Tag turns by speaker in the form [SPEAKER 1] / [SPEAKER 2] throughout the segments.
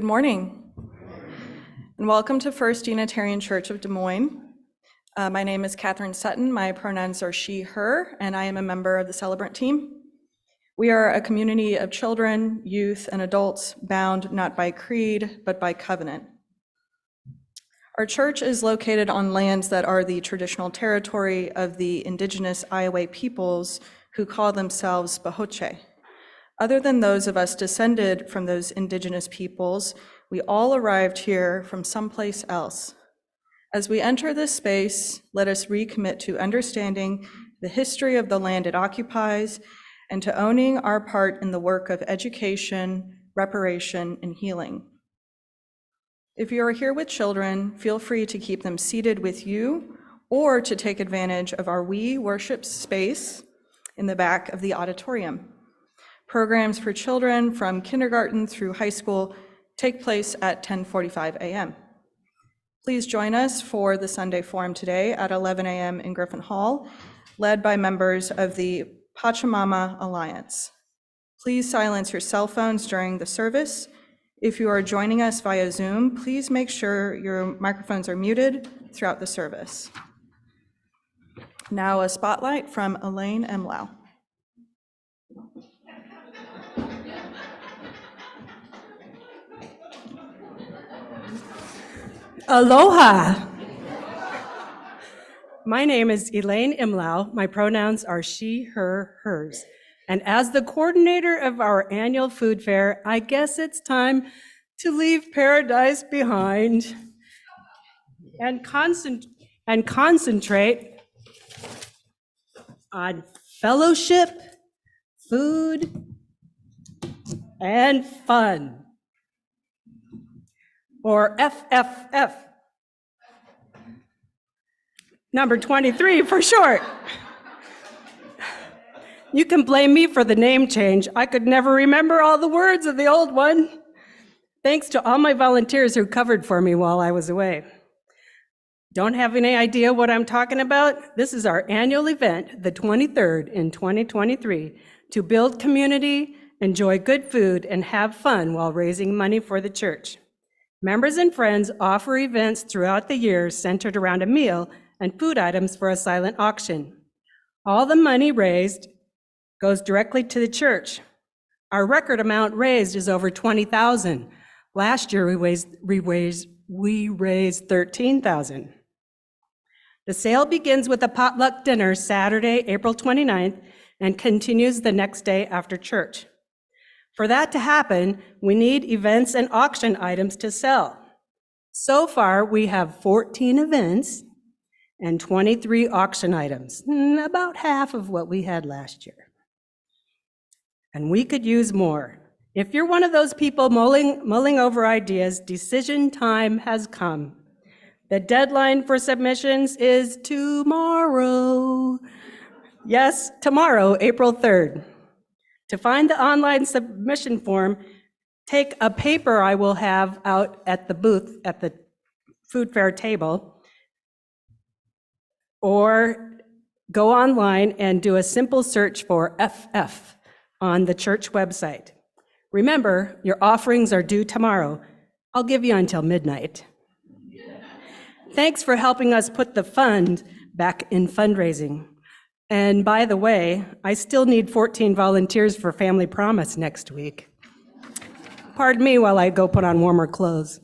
[SPEAKER 1] Good morning, and welcome to First Unitarian Church of Des Moines. My name is Catherine Sutton. My pronouns are she, her, and I am a member of the Celebrant team. We are a community of children, youth, and adults bound not by creed, but by covenant. Our church is located on lands that are the traditional territory of the indigenous Iowa peoples who call themselves Bahoche. Other than those of us descended from those indigenous peoples, we all arrived here from someplace else. As we enter this space, let us recommit to understanding the history of the land it occupies and to owning our part in the work of education, reparation, and healing. If you are here with children, feel free to keep them seated with you or to take advantage of our We Worship space in the back of the auditorium. Programs for children from kindergarten through high school take place at 10:45 a.m. Please join us for the Sunday Forum today at 11 a.m. in Griffin Hall, led by members of the Pachamama Alliance. Please silence your cell phones during the service. If you are joining us via Zoom, please make sure your microphones are muted throughout the service. Now a spotlight from Elaine Emlau.
[SPEAKER 2] Aloha. My name is Elaine Imlau. My pronouns are she, her, hers. And as the coordinator of our annual food fair, I guess it's time to leave paradise behind and concentrate on fellowship, food, and fun. Or FFF. Number 23 for short. You can blame me for the name change. I could never remember all the words of the old one. Thanks to all my volunteers who covered for me while I was away. Don't have any idea what I'm talking about? This is our annual event, the 23rd in 2023, to build community, enjoy good food, and have fun while raising money for the church. Members and friends offer events throughout the year centered around a meal and food items for a silent auction. All the money raised goes directly to the church. Our record amount raised is over $20,000. Last year we raised $13,000. The sale begins with a potluck dinner Saturday, April 29th, and continues the next day after church. For that to happen, we need events and auction items to sell. So far, we have 14 events and 23 auction items, about half of what we had last year. And we could use more. If you're one of those people mulling over ideas, decision time has come. The deadline for submissions is tomorrow. Yes, tomorrow, April 3rd. To find the online submission form, take a paper I will have out at the booth at the food fair table, or go online and do a simple search for FF on the church website. Remember, your offerings are due tomorrow. I'll give you until midnight. Thanks for helping us put the fund back in fundraising. And by the way, I still need 14 volunteers for Family Promise next week. Pardon me while I go put on warmer clothes.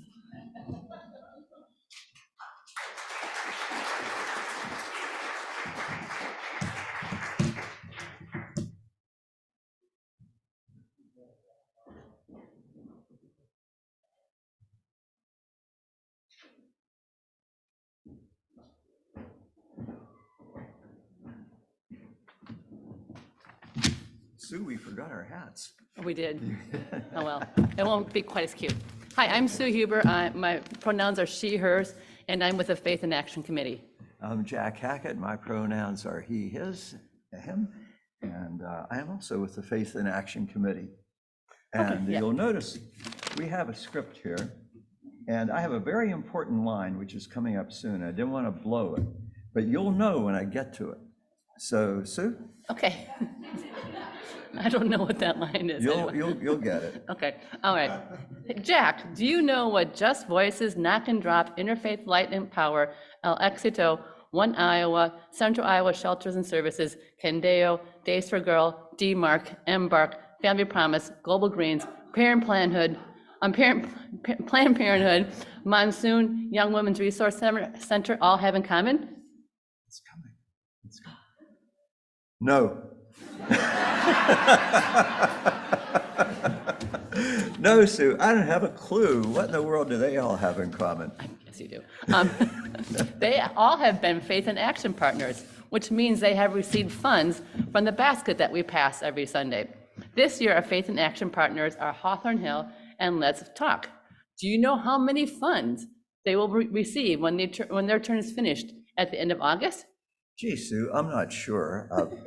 [SPEAKER 3] Sue, we forgot our hats.
[SPEAKER 4] We did. Oh, well, it won't be quite as cute. Hi, I'm Sue Huber. My pronouns are she, hers, and I'm with the Faith in Action Committee.
[SPEAKER 3] I'm Jack Hackett. My pronouns are he, his, him, and I am also with the Faith in Action Committee. And
[SPEAKER 4] yeah.
[SPEAKER 3] You'll notice we have a script here, and I have a very important line which is coming up soon. I didn't want to blow it, but you'll know when I get to it. So Sue,
[SPEAKER 4] Okay. I don't know what that line is. anyway.
[SPEAKER 3] you'll get it.
[SPEAKER 4] Okay, all right. Jack, do you know what Just Voices, Knock and Drop, Interfaith Light and Power, El Éxito, One Iowa, Central Iowa Shelters and Services, Candeo, Days for Girl, DMARC, Embark, Family Promise, Global Greens, Planned Parenthood, Planned Parenthood, Monsoon, Young Women's Resource Center all have in common?
[SPEAKER 3] It's coming. It's coming. No. No, Sue, I don't have a clue. What in the world do they all have in common?
[SPEAKER 4] Yes, you do. They all have been Faith in Action partners, which means they have received funds from the basket that we pass every Sunday. This year, our Faith in Action partners are Hawthorne Hill and Let's Talk. Do you know how many funds they will receive when their term is finished at the end of August?
[SPEAKER 3] Gee, Sue, I'm not sure. They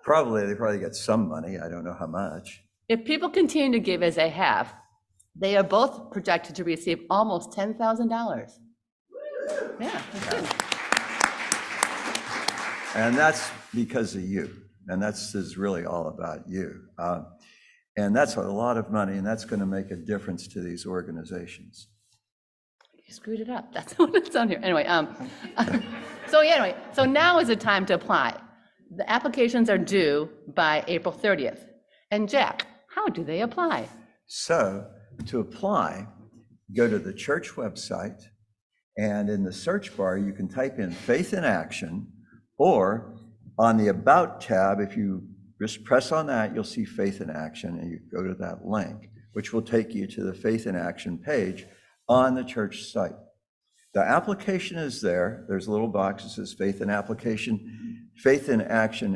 [SPEAKER 3] probably get some money. I don't know how much.
[SPEAKER 4] If people continue to give as they have, they are both projected to receive almost $10,000. Yeah, that's good.
[SPEAKER 3] And that's because of you. And this is really all about you. And that's a lot of money, and that's going to make a difference to these organizations.
[SPEAKER 4] You screwed it up. That's what it's on here. Anyway, so now is the time to apply. The applications are due by April 30th. And Jack, how do they apply?
[SPEAKER 3] So to apply, go to the church website, and in the search bar, you can type in Faith in Action, or on the About tab, if you just press on that, you'll see Faith in Action, and you go to that link, which will take you to the Faith in Action page on the church site. The application is there. There's a little box that says Faith in Action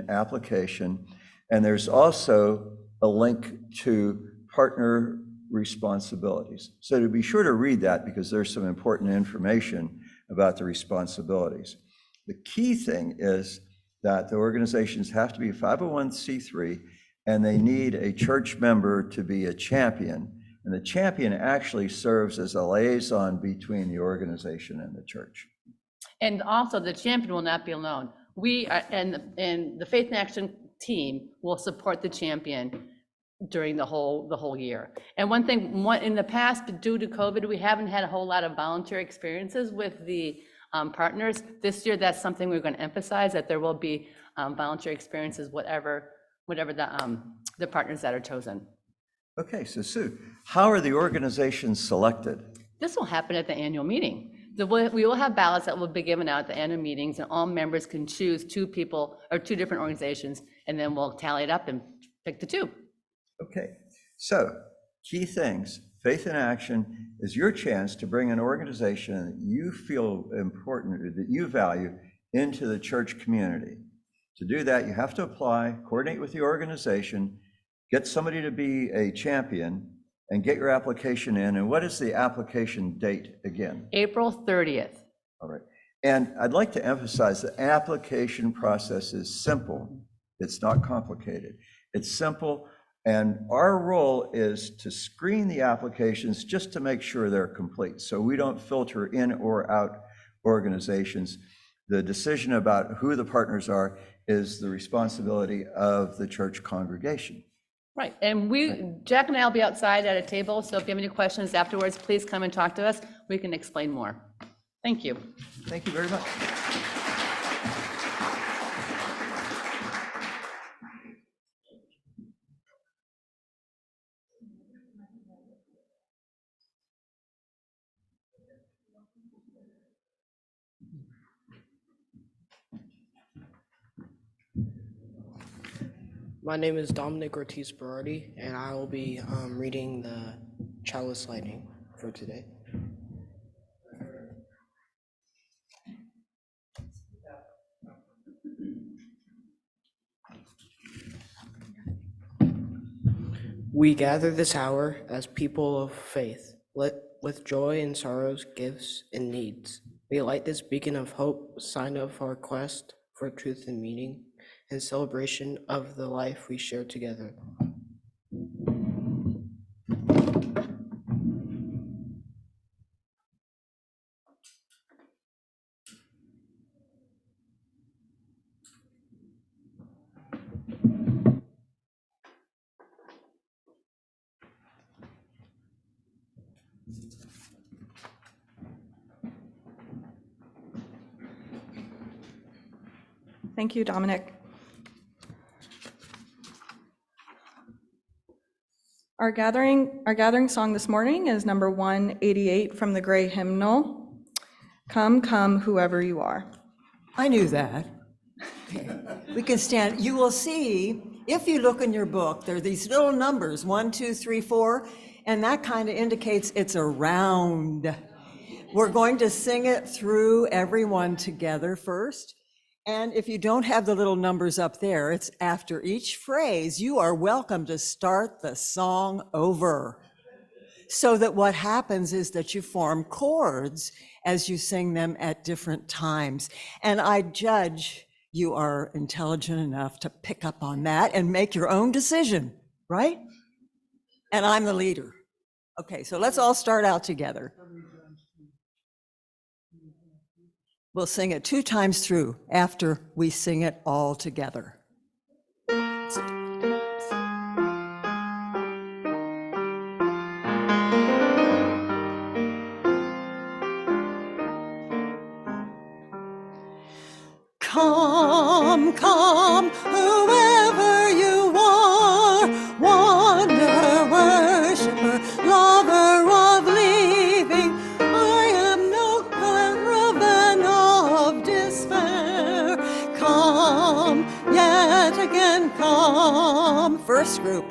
[SPEAKER 3] application, and there's also a link to partner responsibilities. So to be sure to read that, because there's some important information about the responsibilities. The key thing is that the organizations have to be 501c3, and they need a church member to be a champion. And the champion actually serves as a liaison between the organization and the church.
[SPEAKER 4] And also, the champion will not be alone. We are, and the Faith in Action team will support the champion during the whole year. And one thing, in the past, due to COVID, we haven't had a whole lot of volunteer experiences with the partners. This year, that's something we're going to emphasize, that there will be volunteer experiences, whatever the partners that are chosen.
[SPEAKER 3] Okay, so Sue, how are the organizations selected?
[SPEAKER 4] This will happen at the annual meeting. We will have ballots that will be given out at the annual meetings, and all members can choose two people or two different organizations, and then we'll tally it up and pick the two.
[SPEAKER 3] Okay, so key things. Faith in Action is your chance to bring an organization that you feel important, or that you value, into the church community. To do that, you have to apply, coordinate with the organization, get somebody to be a champion, and get your application in. And what is the application date again?
[SPEAKER 4] April 30th.
[SPEAKER 3] All right. And I'd like to emphasize the application process is simple. It's not complicated. It's simple. And our role is to screen the applications just to make sure they're complete. So we don't filter in or out organizations. The decision about who the partners are is the responsibility of the church congregation.
[SPEAKER 4] Right, and Jack and I will be outside at a table, so if you have any questions afterwards, please come and talk to us. We can explain more. Thank you.
[SPEAKER 3] Thank you very much.
[SPEAKER 5] My name is Dominic Ortiz Berardi, and I will be reading the Chalice Lightning for today. We gather this hour as people of faith, with joy and sorrows, gifts and needs. We light this beacon of hope, sign of our quest for truth and meaning, and celebration of the life we share together.
[SPEAKER 1] Thank you, Dominic. Our gathering song this morning is number 188 from the Gray Hymnal, Come, Come, Whoever You Are.
[SPEAKER 6] I knew that. Okay. We can stand. You will see, if you look in your book, there are these little numbers, 1, 2, 3, 4, and that kind of indicates it's a round. We're going to sing it through everyone together first. And if you don't have the little numbers up there, it's after each phrase, you are welcome to start the song over. So that what happens is that you form chords as you sing them at different times. And I judge you are intelligent enough to pick up on that and make your own decision, right? And I'm the leader. Okay, so let's all start out together. We'll sing it 2 times through after we sing it all together. Come, come, whoever you are, wanderer, worshiper, lover of living, I am no caravan of despair. Come, yet again come. First group.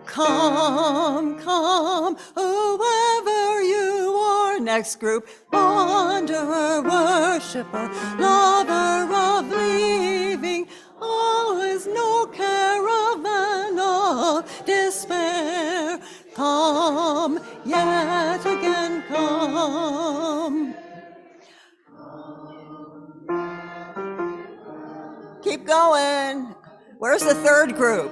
[SPEAKER 6] Come, come, whoever you are. Next group. Wanderer, worshiper, lover of living, all is no caravan of despair. Come, yet again come. Keep going. Where's the third group?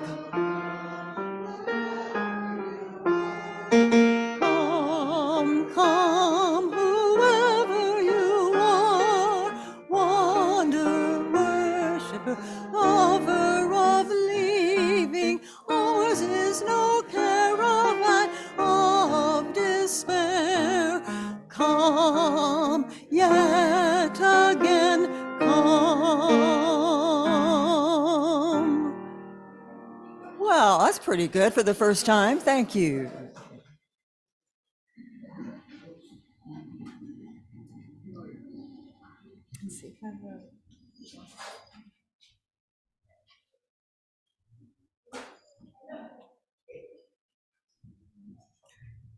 [SPEAKER 6] Come, come, whoever you are, wanderer, worshiper, lover of living, ours is no caravan of despair. Come, yet again come. Well, that's pretty good for the first time. Thank you.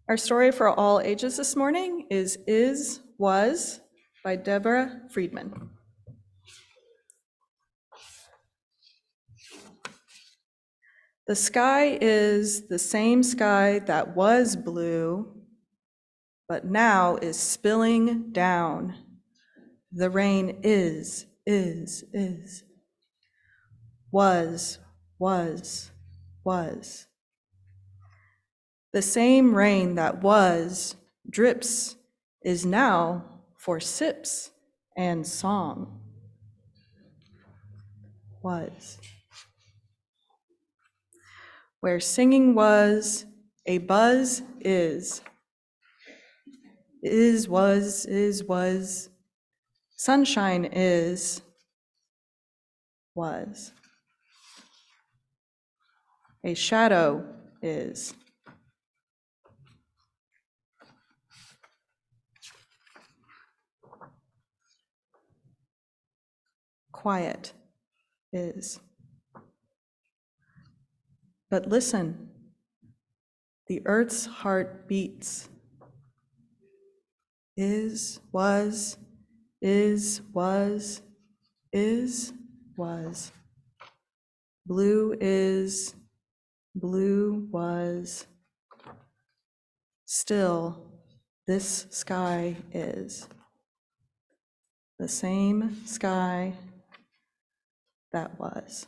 [SPEAKER 1] Our story for all ages this morning is Was by Deborah Friedman. The sky is the same sky that was blue, but now is spilling down. The rain is. Was. The same rain that was, drips, is now for sips and song. Was. Where singing was, a buzz is. Was. Sunshine is. Was. A shadow is. Quiet is. But listen, the earth's heart beats. Was. Blue is, blue was. Still, this sky is. The same sky that was.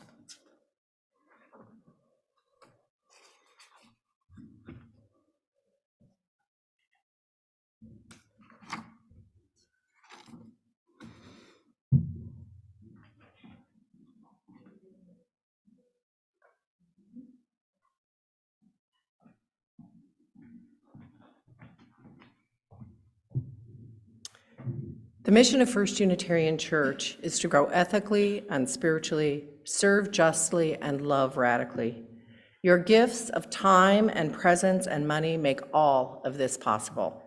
[SPEAKER 7] The
[SPEAKER 2] mission of First Unitarian Church is to grow ethically and spiritually, serve justly, and love radically. Your gifts of time and presence and money make all of this possible.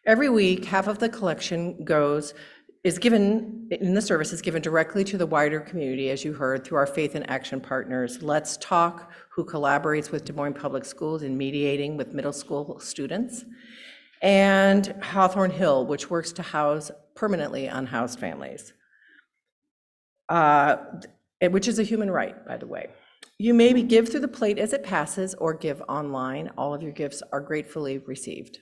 [SPEAKER 2] Every week, half of the collection is given in the service is given directly to the wider community, as you heard, through our Faith in Action partners, Let's Talk, who collaborates with Des Moines Public Schools in mediating with middle school students, and Hawthorne Hill, which works to house permanently unhoused families, which is a human right, by the way. You may give through the plate as it passes or give online. All of your gifts are gratefully received.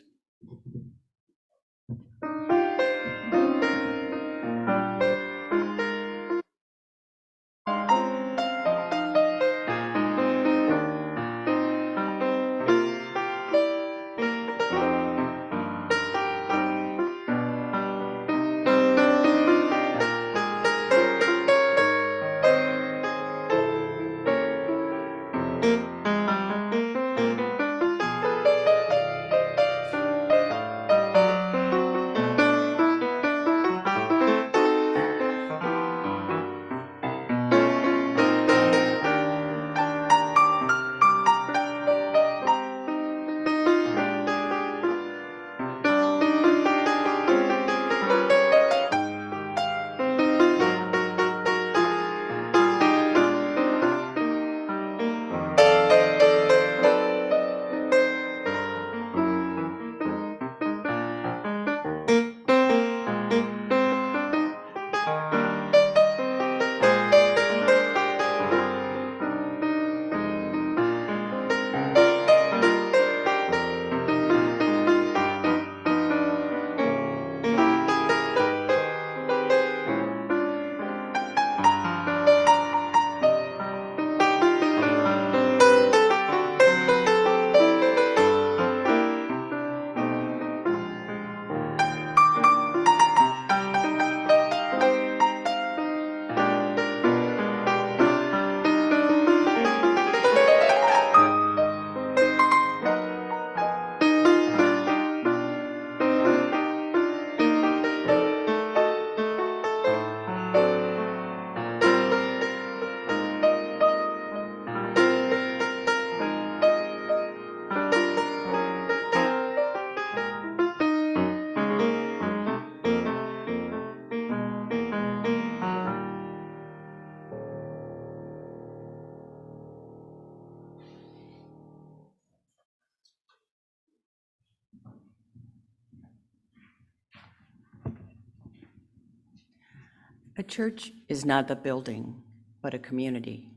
[SPEAKER 7] A church is not a building, but a community.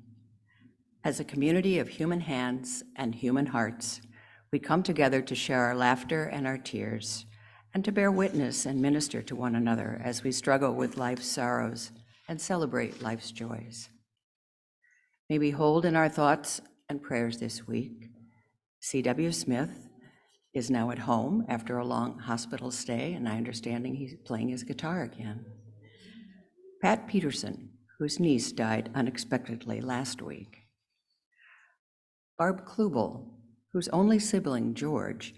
[SPEAKER 7] As a community of human hands and human hearts, we come together to share our laughter and our tears, and to bear witness and minister to one another as we struggle with life's sorrows and celebrate life's joys. May we hold in our thoughts and prayers this week C.W. Smith is now at home after a long hospital stay, and I understand he's playing his guitar again. Pat Peterson, whose niece died unexpectedly last week. Barb Klubel, whose only sibling, George,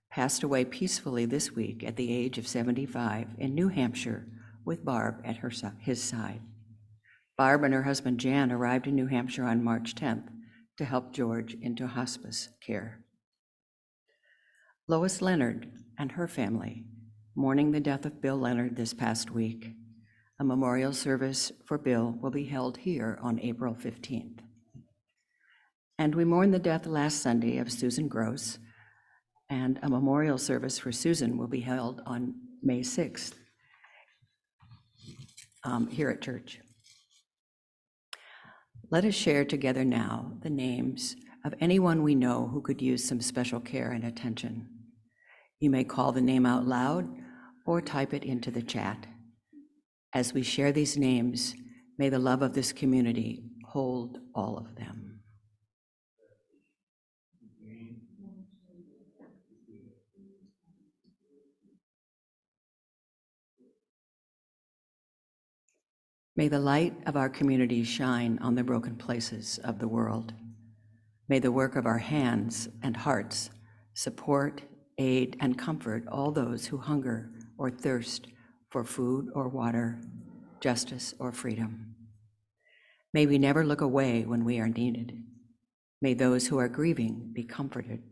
[SPEAKER 7] passed away peacefully this week at the age of 75 in New Hampshire with Barb at his side. Barb and her husband Jan arrived in New Hampshire on March 10th to help George into hospice care. Lois Leonard and her family, mourning the death of Bill Leonard this past week. A memorial service for Bill will be held here on April 15th. And we mourn the death last Sunday of Susan Gross, and a memorial service for Susan will be held on May 6th here at church. Let us share together now the names of anyone we know who could use some special care and attention. You may call the name out loud or type it into the chat. As we share these names, may the love of this community hold all of them. May the light of our community shine on the broken places of the world. May the work of our hands and hearts support, aid, and comfort all those who hunger or thirst for food or water, justice or freedom. May we never look away when we are needed. May those who are grieving be comforted.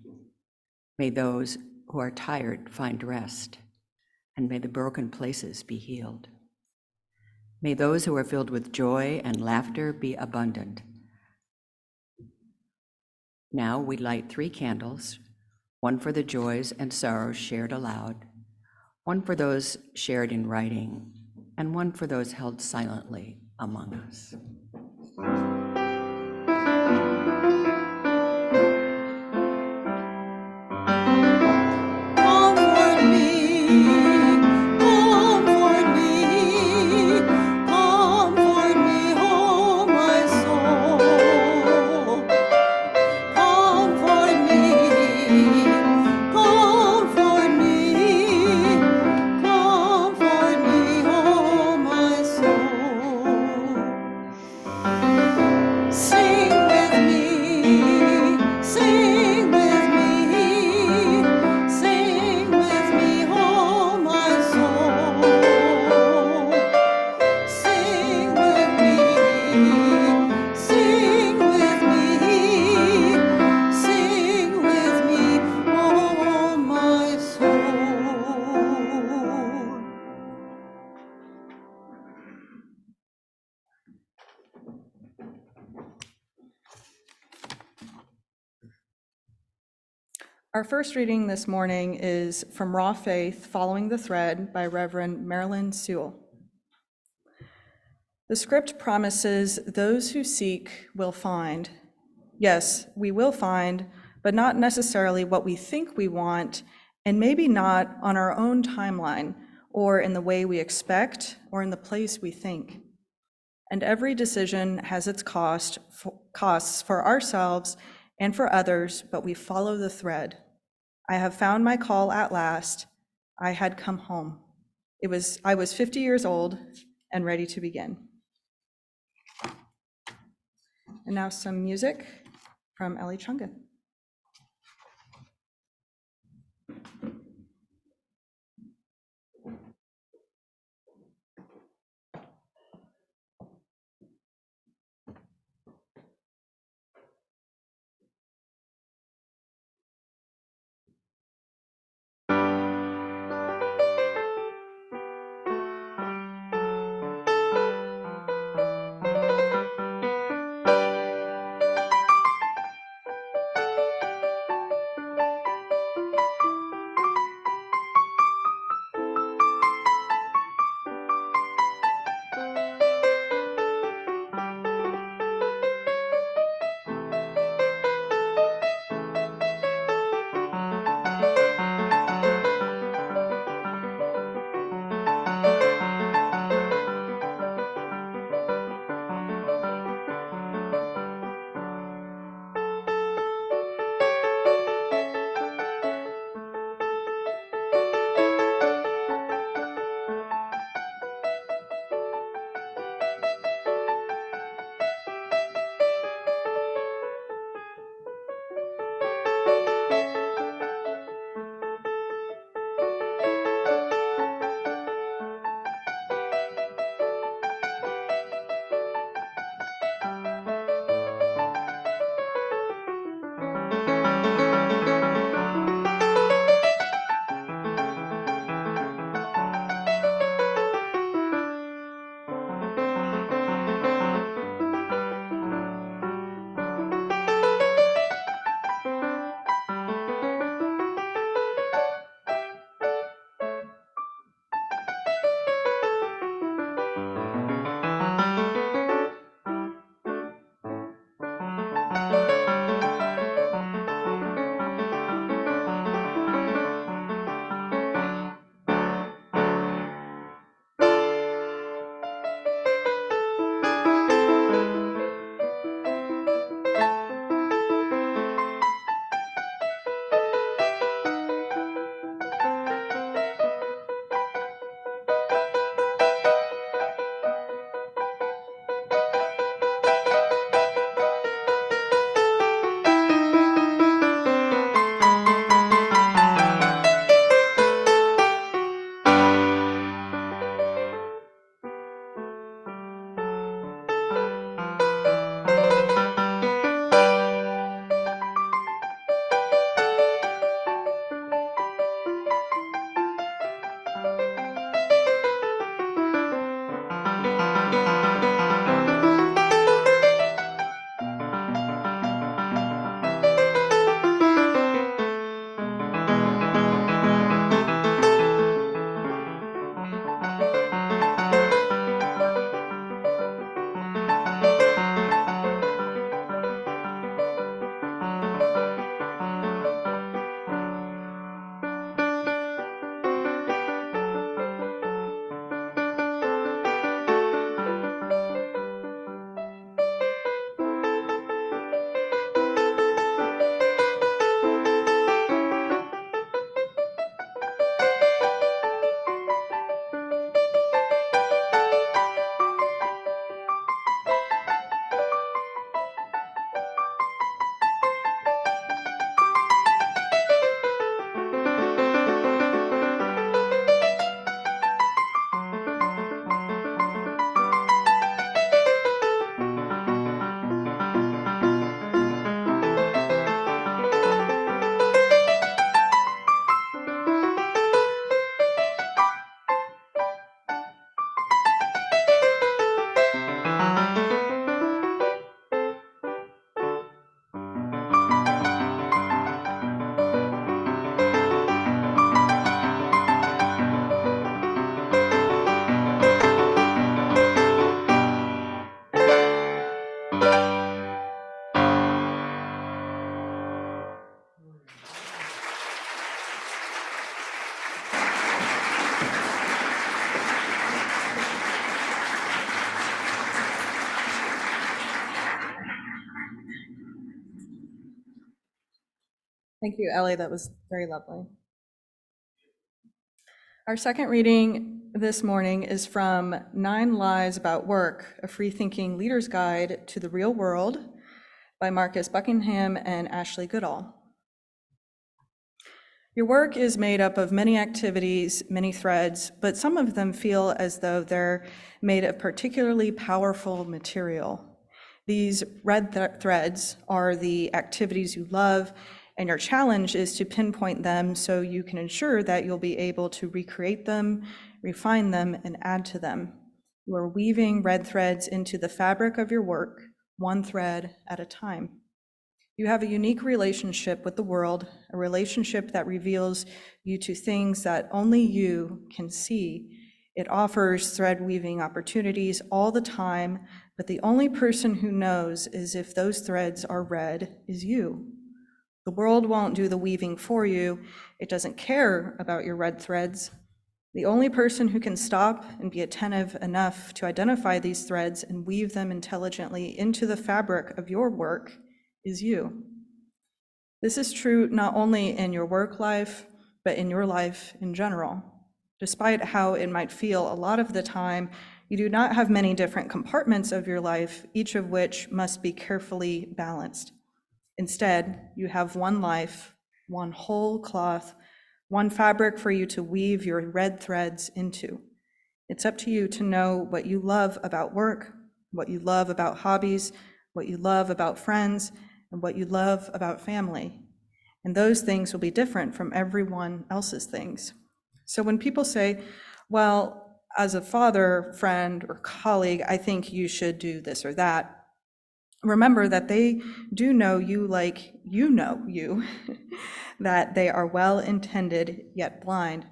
[SPEAKER 7] May those who are tired find rest, and may the broken places be healed. May those who are filled with joy and laughter be abundant. Now we light 3 candles, one for the joys and sorrows shared aloud, one for those shared in writing, and one for those held silently among us.
[SPEAKER 6] Comfort me, comfort me, comfort me, oh my soul. Comfort me, comfort me, comfort me, oh my soul. Sing with me, sing with me, sing with me, oh my soul. Sing with me, sing with me, sing with me, oh my soul.
[SPEAKER 1] Our first reading this morning is from Raw Faith, Following the Thread by Reverend Marilyn Sewell. The script promises those who seek will find. Yes, we will find, but not necessarily what we think we want, and maybe not on our own timeline, or in the way we expect, or in the place we think. And every decision has its costs for ourselves and for others, but we follow the thread. I have found my call at last. I had come home. I was 50 years old and ready to begin. And now some music from Ellie Chunga. Thank you, Ellie. That was very lovely. Our second reading this morning is from 9 Lies About Work, a free-thinking leader's guide to the real world by Marcus Buckingham and Ashley Goodall. Your work is made up of many activities, many threads, but some of them feel as though they're made of particularly powerful material. These red threads are the activities you love, and your challenge is to pinpoint them so you can ensure that you'll be able to recreate them, refine them, and add to them. You are weaving red threads into the fabric of your work, one thread at a time. You have a unique relationship with the world, a relationship that reveals you to things that only you can see. It offers thread weaving opportunities all the time, but the only person who knows is if those threads are red is you. The world won't do the weaving for you. It doesn't care about your red threads. The only person who can stop and be attentive enough to identify these threads and weave them intelligently into the fabric of your work is you. This is true not only in your work life, but in your life in general. Despite how it might feel a lot of the time, you do not have many different compartments of your life, each of which must be carefully balanced. Instead, you have one life, one whole cloth, one fabric for you to weave your red threads into. It's up to you to know what you love about work, what you love about hobbies, what you love about friends, and what you love about family. And those things will be different from everyone else's things. So when people say, well, as a father, friend, or colleague, I think you should do this or that, remember that they do know you like you know you, that they are well-intended yet blind.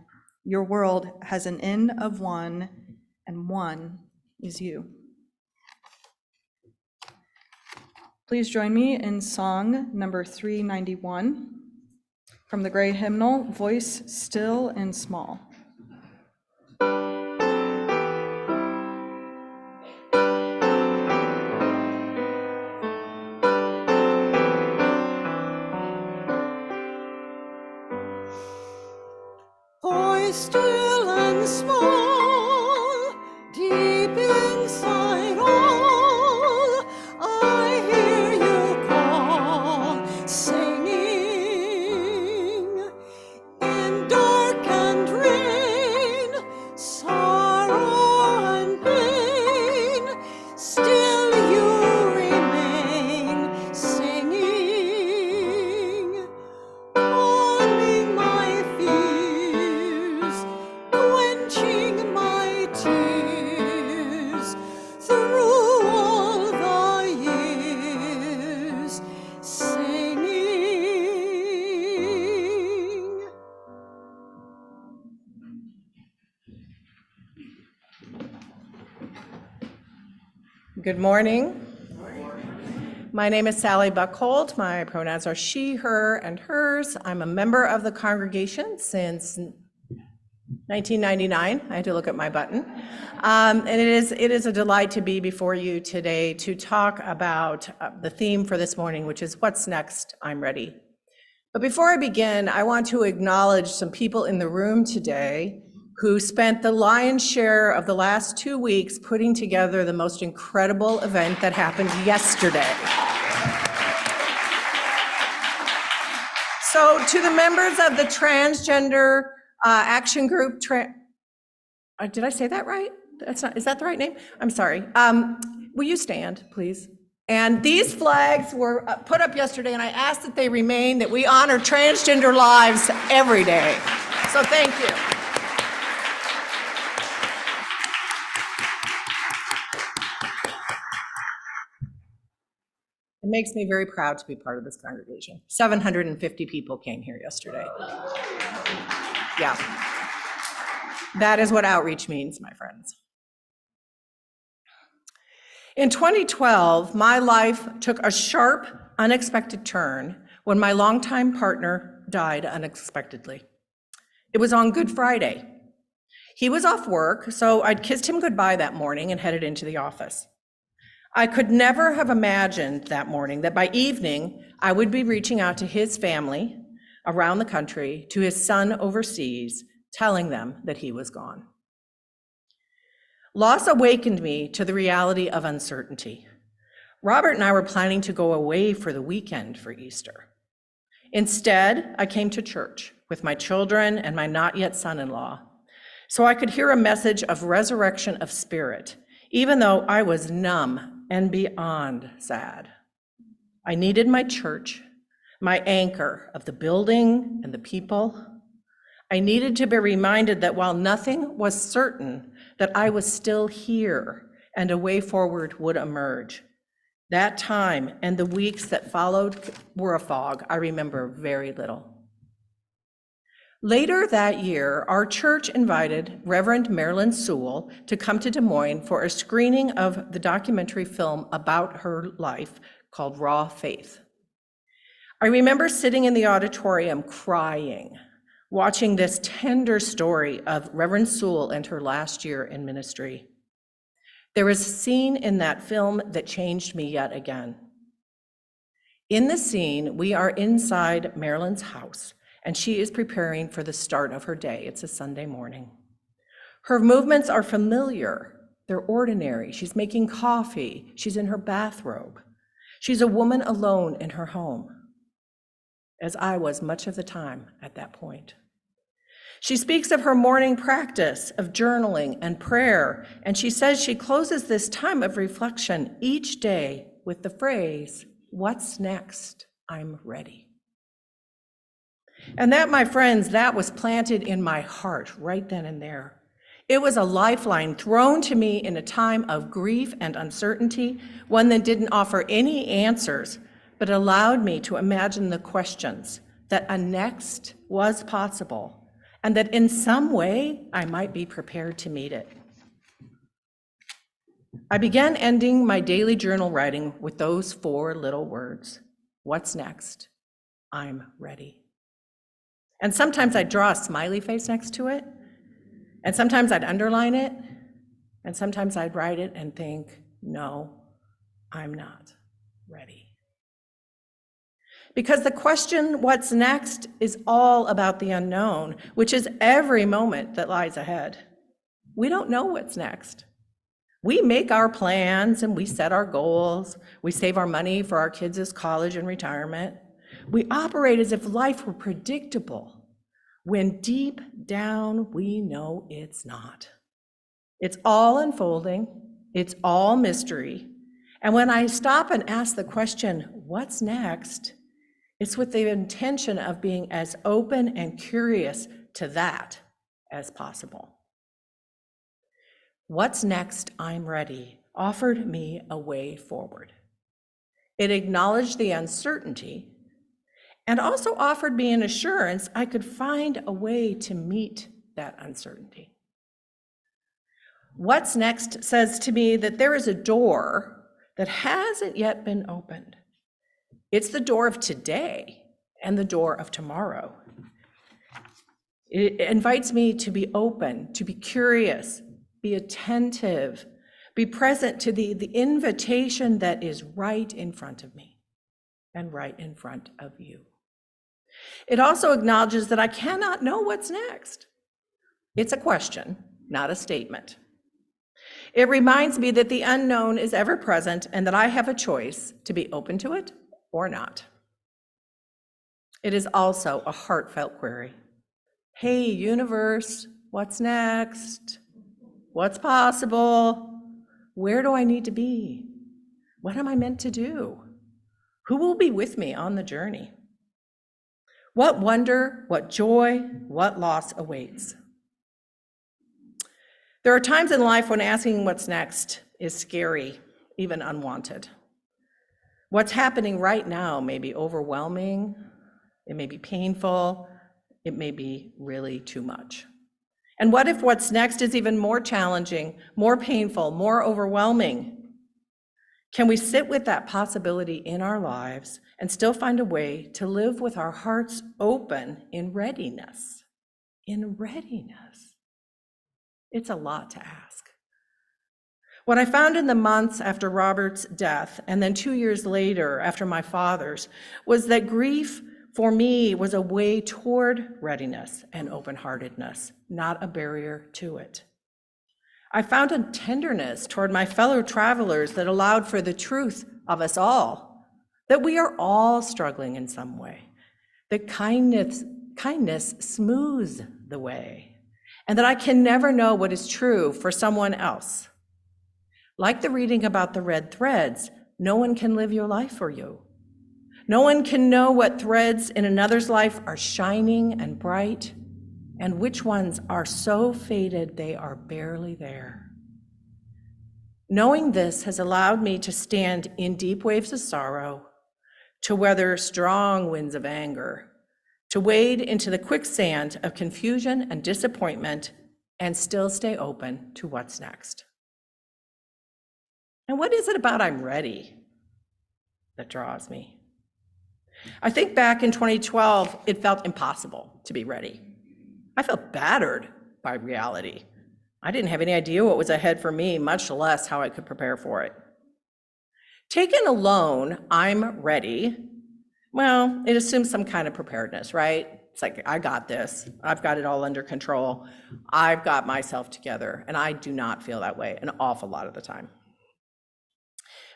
[SPEAKER 1] Your world has an N of one, and one is you. Please join me in song number 391 from the Gray Hymnal, Voice Still and Small.
[SPEAKER 6] Still and small, deep inside all, I hear you call, singing in dark and rain, sorrow and pain, still you remain, singing, calming my fears, quenching my tears, through all the years, singing.
[SPEAKER 8] Good morning. My name is Sally Buckhold. My pronouns are she, her, and hers. I'm a member of the congregation since 1999. I had to look at my button. And it is a delight to be before you today to talk about the theme for this morning, which is What's Next? I'm Ready. But before I begin, I want to acknowledge some people in the room today who spent the lion's share of the last 2 weeks putting together the most incredible event that happened yesterday. So to the members of the Transgender Action Group, did I say that right? Is that the right name? I'm sorry. Will you stand, please? And these flags were put up yesterday, and I asked that they remain, that we honor transgender lives every day. So thank you. It makes me very proud to be part of this congregation. 750 people came here yesterday. Yeah. That is what outreach means, my friends. In 2012, my life took a sharp, unexpected turn when my longtime partner died unexpectedly. It was on Good Friday. He was off work, so I'd kissed him goodbye that morning and headed into the office. I could never have imagined that morning that by evening, I would be reaching out to his family around the country to his son overseas, telling them that he was gone. Loss awakened me to the reality of uncertainty. Robert and I were planning to go away for the weekend for Easter. Instead, I came to church with my children and my not yet son-in-law, so I could hear a message of resurrection of spirit, even though I was numb and beyond sad. I needed my church, my anchor of the building and the people. I needed to be reminded that while nothing was certain, that I was still here and a way forward would emerge. That time and the weeks that followed were a fog. I remember very little. Later that year, our church invited Reverend Marilyn Sewell to come to Des Moines for a screening of the documentary film about her life called Raw Faith. I remember sitting in the auditorium crying, watching this tender story of Reverend Sewell and her last year in ministry. There was a scene in that film that changed me yet again. In the scene, we are inside Marilyn's house, and she is preparing for the start of her day. It's a Sunday morning. Her movements are familiar. They're ordinary. She's making coffee. She's in her bathrobe. She's a woman alone in her home, as I was much of the time at that point. She speaks of her morning practice of journaling and prayer, and she says she closes this time of reflection each day with the phrase, "What's next? I'm ready." And that, my friends, that was planted in my heart right then and there. It was a lifeline thrown to me in a time of grief and uncertainty, one that didn't offer any answers, but allowed me to imagine the questions, that a next was possible, and that in some way I might be prepared to meet it. I began ending my daily journal writing with those 4 little words, "What's next? I'm ready." And sometimes I'd draw a smiley face next to it, and sometimes I'd underline it, and sometimes I'd write it and think, "No, I'm not ready." Because the question, what's next, is all about the unknown, which is every moment that lies ahead. We don't know what's next. We make our plans and we set our goals. We save our money for our kids' college and retirement. We operate as if life were predictable, when deep down we know it's not. It's all unfolding. It's all mystery. And when I stop and ask the question, what's next? It's with the intention of being as open and curious to that as possible. What's next? I'm ready offered me a way forward. It acknowledged the uncertainty and also offered me an assurance I could find a way to meet that uncertainty. What's next says to me that there is a door that hasn't yet been opened. It's the door of today and the door of tomorrow. It invites me to be open, to be curious, be attentive, be present to the invitation that is right in front of me and right in front of you. It also acknowledges that I cannot know what's next. It's a question, not a statement. It reminds me that the unknown is ever present and that I have a choice to be open to it or not. It is also a heartfelt query. Hey, universe, what's next? What's possible? Where do I need to be? What am I meant to do? Who will be with me on the journey? What wonder, what joy, what loss awaits? There are times in life when asking what's next is scary, even unwanted. What's happening right now may be overwhelming, it may be painful, it may be really too much. And what if what's next is even more challenging, more painful, more overwhelming? Can we sit with that possibility in our lives and still find a way to live with our hearts open in readiness? In readiness. It's a lot to ask. What I found in the months after Robert's death, and then 2 years later after my father's, was that grief for me, was a way toward readiness and open-heartedness, not a barrier to it. I found a tenderness toward my fellow travelers that allowed for the truth of us all, that we are all struggling in some way, that kindness smooths the way, and that I can never know what is true for someone else. Like the reading about the red threads, no one can live your life for you. No one can know what threads in another's life are shining and bright, and which ones are so faded they are barely there. Knowing this has allowed me to stand in deep waves of sorrow, to weather strong winds of anger, to wade into the quicksand of confusion and disappointment, and still stay open to what's next. And what is it about I'm ready that draws me? I think back in 2012, it felt impossible to be ready. I felt battered by reality. I didn't have any idea what was ahead for me, much less how I could prepare for it. Taken alone, I'm ready. Well, it assumes some kind of preparedness, right? It's like, I got this. I've got it all under control. I've got myself together, and I do not feel that way an awful lot of the time.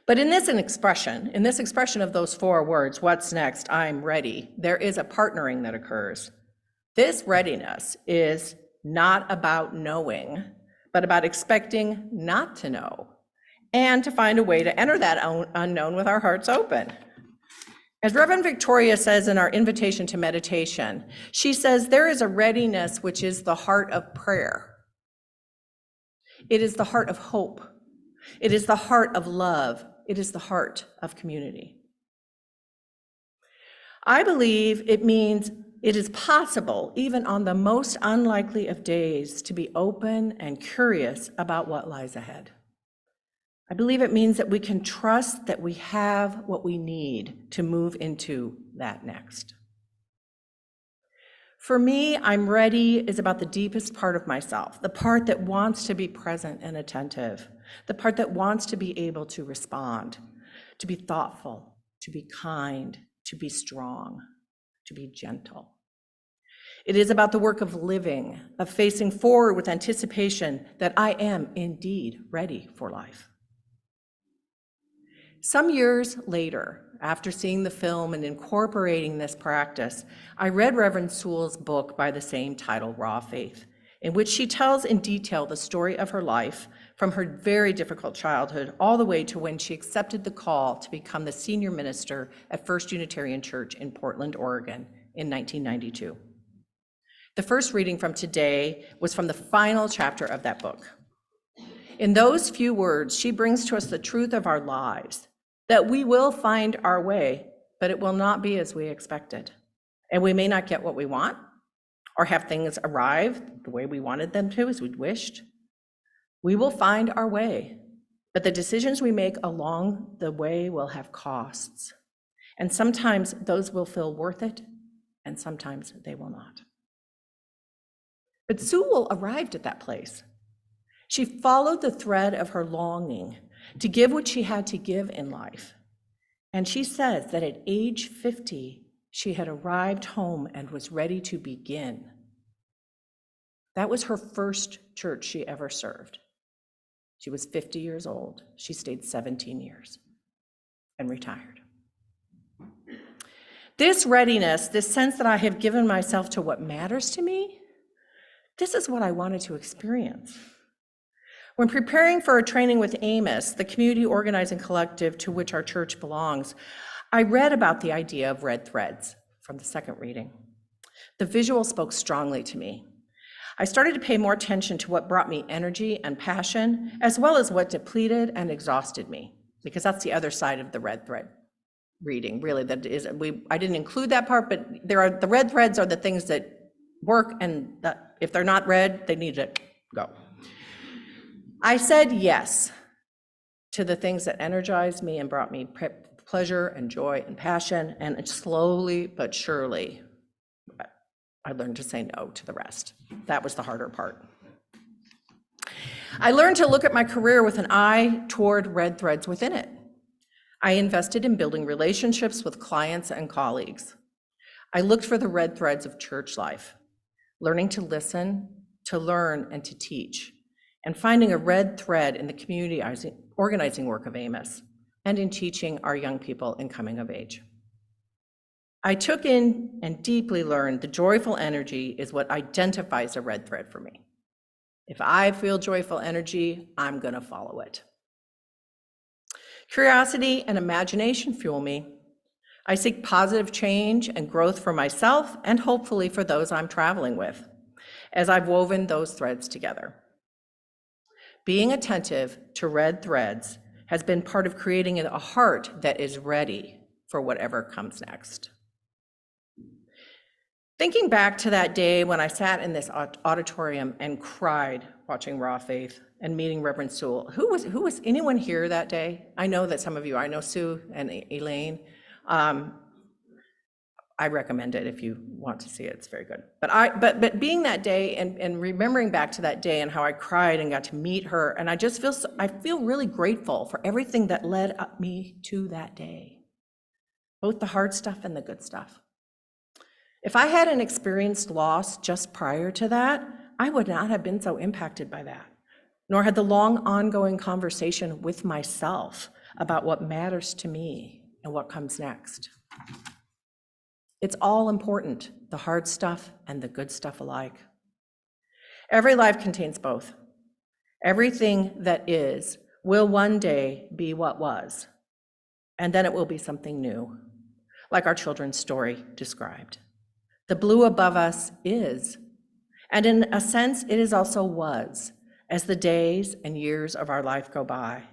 [SPEAKER 8] But in this expression of those 4 words, what's next, I'm ready, there is a partnering that occurs. This readiness is not about knowing, but about expecting not to know, and to find a way to enter that unknown with our hearts open. As Reverend Victoria says in our invitation to meditation, she says, there is a readiness which is the heart of prayer. It is the heart of hope. It is the heart of love. It is the heart of community. I believe it means it is possible, even on the most unlikely of days, to be open and curious about what lies ahead. I believe it means that we can trust that we have what we need to move into that next. For me, I'm ready is about the deepest part of myself, the part that wants to be present and attentive, the part that wants to be able to respond, to be thoughtful, to be kind, to be strong, to be gentle. It is about the work of living, of facing forward with anticipation that I am indeed ready for life. Some years later, after seeing the film and incorporating this practice, I read Reverend Sewell's book by the same title, Raw Faith, in which she tells in detail the story of her life from her very difficult childhood all the way to when she accepted the call to become the senior minister at First Unitarian Church in Portland, Oregon in 1992. The first reading from today was from the final chapter of that book. In those few words, she brings to us the truth of our lives, that we will find our way, but it will not be as we expected. And we may not get what we want, or have things arrive the way we wanted them to, as we'd wished. We will find our way, but the decisions we make along the way will have costs. And sometimes those will feel worth it, and sometimes they will not. But Sewell arrived at that place. She followed the thread of her longing to give what she had to give in life. And she says that at age 50, she had arrived home and was ready to begin. That was her first church she ever served. She was 50 years old. She stayed 17 years and retired. This readiness, this sense that I have given myself to what matters to me, this is what I wanted to experience. When preparing for a training with Amos, the community organizing collective to which our church belongs, I read about the idea of red threads from the second reading. The visual spoke strongly to me. I started to pay more attention to what brought me energy and passion, as well as what depleted and exhausted me, because that's the other side of the red thread reading, really. That is, I didn't include that part, but the red threads are the things that work, and that if they're not red, they need to go. I said yes to the things that energized me and brought me pleasure and joy and passion, and slowly but surely, I learned to say no to the rest. That was the harder part. I learned to look at my career with an eye toward red threads within it. I invested in building relationships with clients and colleagues. I looked for the red threads of church life, learning to listen, to learn, and to teach, and finding a red thread in the community organizing work of Amos, and in teaching our young people in coming of age. I took in and deeply learned the joyful energy is what identifies a red thread for me. If I feel joyful energy, I'm gonna follow it. Curiosity and imagination fuel me. I seek positive change and growth for myself and hopefully for those I'm traveling with, as I've woven those threads together. Being attentive to red threads has been part of creating a heart that is ready for whatever comes next. Thinking back to that day when I sat in this auditorium and cried watching Raw Faith and meeting Reverend Sewell. Who was anyone here that day? I know that some of you, I know Sue and Elaine. I recommend it if you want to see it, it's very good. But being that day and remembering back to that day and how I cried and got to meet her, and I just I feel really grateful for everything that led up me to that day, both the hard stuff and the good stuff. If I hadn't experienced loss just prior to that, I would not have been so impacted by that, nor had the long ongoing conversation with myself about what matters to me and what comes next. It's all important, the hard stuff and the good stuff alike. Every life contains both. Everything that is will one day be what was, and then it will be something new, like our children's story described. The blue above us is, and in a sense, it is also was, as the days and years of our life go by.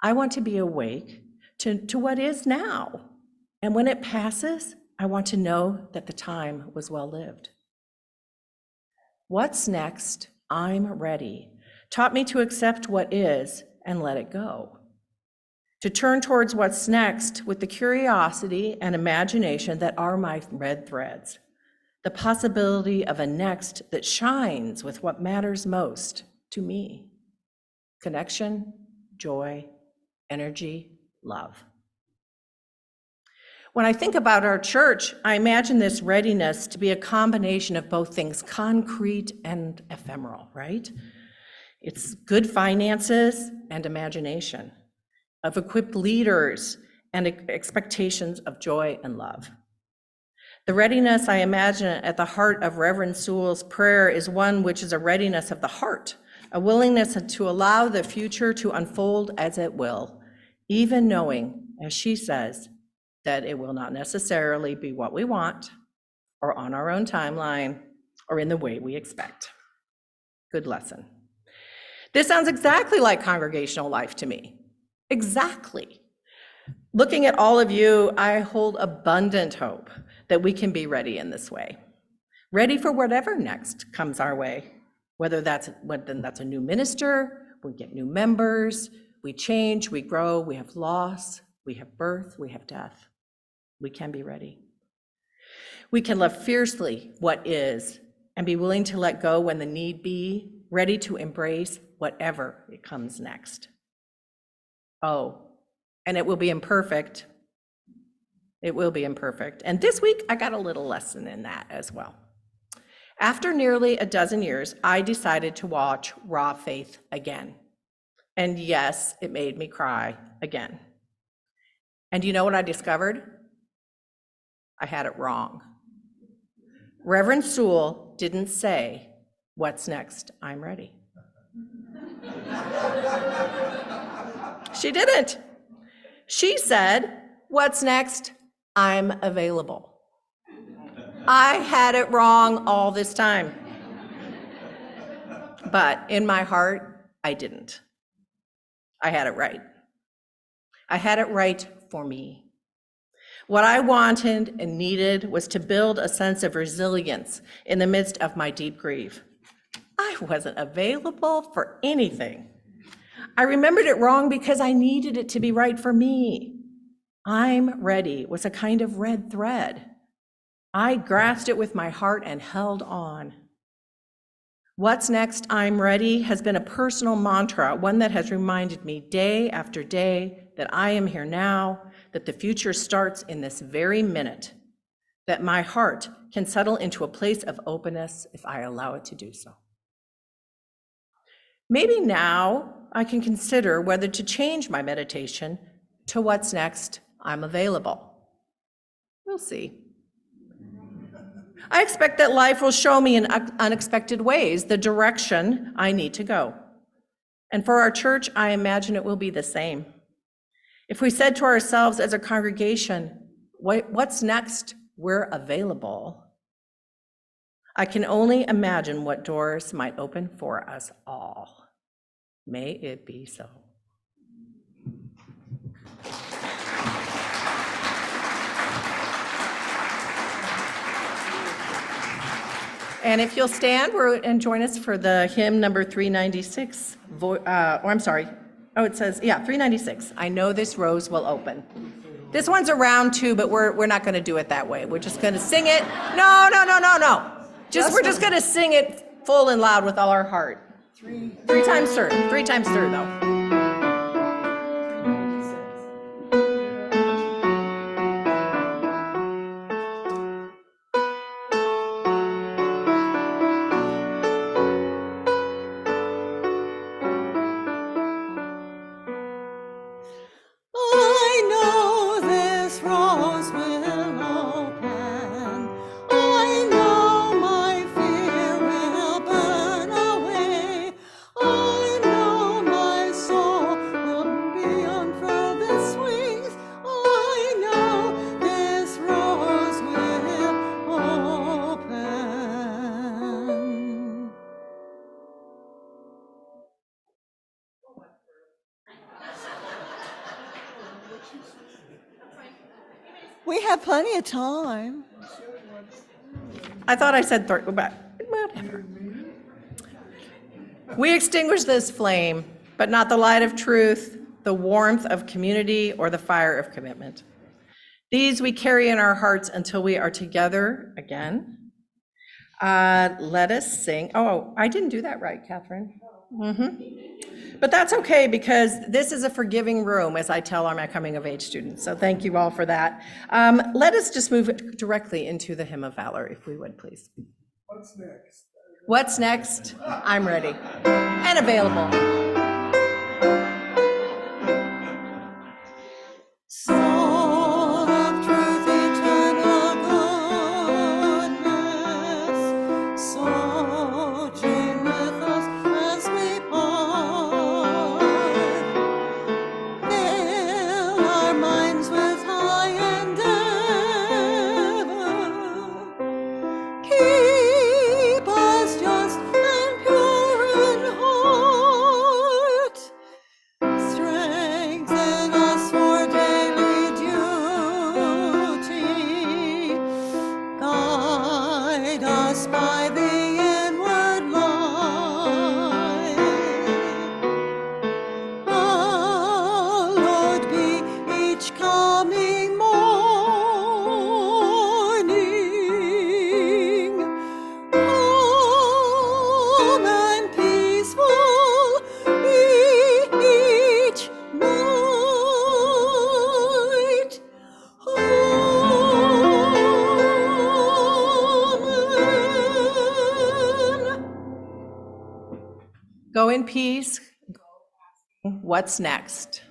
[SPEAKER 8] I want to be awake to what is now, and when it passes, I want to know that the time was well lived. What's next? I'm ready taught me to accept what is and let it go. To turn towards what's next with the curiosity and imagination that are my red threads. The possibility of a next that shines with what matters most to me. Connection, joy, energy, love. When I think about our church, I imagine this readiness to be a combination of both things concrete and ephemeral, right? It's good finances and imagination, of equipped leaders and expectations of joy and love. The readiness I imagine at the heart of Reverend Sewell's prayer is one which is a readiness of the heart, a willingness to allow the future to unfold as it will, even knowing, as she says, that it will not necessarily be what we want or on our own timeline or in the way we expect. Good lesson. This sounds exactly like congregational life to me. Exactly. Looking at all of you, I hold abundant hope that we can be ready in this way. Ready for whatever next comes our way, whether that's a new minister, we get new members, we change, we grow, we have loss, we have birth, we have death. We can be ready. We can love fiercely what is and be willing to let go when the need be, ready to embrace whatever it comes next. Oh, and it will be imperfect. It will be imperfect. And this week, I got a little lesson in that as well. After nearly a dozen years, I decided to watch Raw Faith again. And yes, it made me cry again. And you know what I discovered? I had it wrong. Reverend Sewell didn't say, "What's next? I'm ready." She didn't. She said, "What's next? I'm available." I had it wrong all this time. But in my heart, I didn't. I had it right. I had it right for me. What I wanted and needed was to build a sense of resilience in the midst of my deep grief. I wasn't available for anything. I remembered it wrong because I needed it to be right for me. I'm ready was a kind of red thread. I grasped it with my heart and held on. What's next? I'm ready has been a personal mantra, one that has reminded me day after day that I am here now, that the future starts in this very minute, that my heart can settle into a place of openness if I allow it to do so. Maybe now I can consider whether to change my meditation to what's next, I'm available. We'll see. I expect that life will show me in unexpected ways the direction I need to go. And for our church, I imagine it will be the same. If we said to ourselves as a congregation, what's next? We're available. I can only imagine what doors might open for us all. May it be so. And if you'll stand and join us for the hymn number 396, it says, 396. I know this rose will open. This one's a round two, but we're not going to do it that way. We're just going to sing it. No. We're just going to sing it full and loud with all our heart. Three times through, though.
[SPEAKER 6] I know this rose will open. I know my fear will burn away. I know my soul will be on furthest wings. I know this rose will open. We have plenty of time.
[SPEAKER 8] I thought I said but whatever. We extinguish this flame, but not the light of truth, the warmth of community, or the fire of commitment. These we carry in our hearts until we are together again. Let us sing. Oh, I didn't do that right, Catherine. But that's okay, because this is a forgiving room, as I tell my coming of age students. So thank you all for that. Let us just move directly into the Hymn of Valor, if we would, please. What's next? What's next? I'm ready and available.
[SPEAKER 6] Soul of truth, eternal goodness, sojourn with us as we part. Fill our minds with high endeavor. Keep us just and pure in heart. Strengthen us for daily duty. Guide us by the inward light. Hallowed be each coming morning. Calm and peaceful each night. Amen.
[SPEAKER 8] Go in peace. What's next?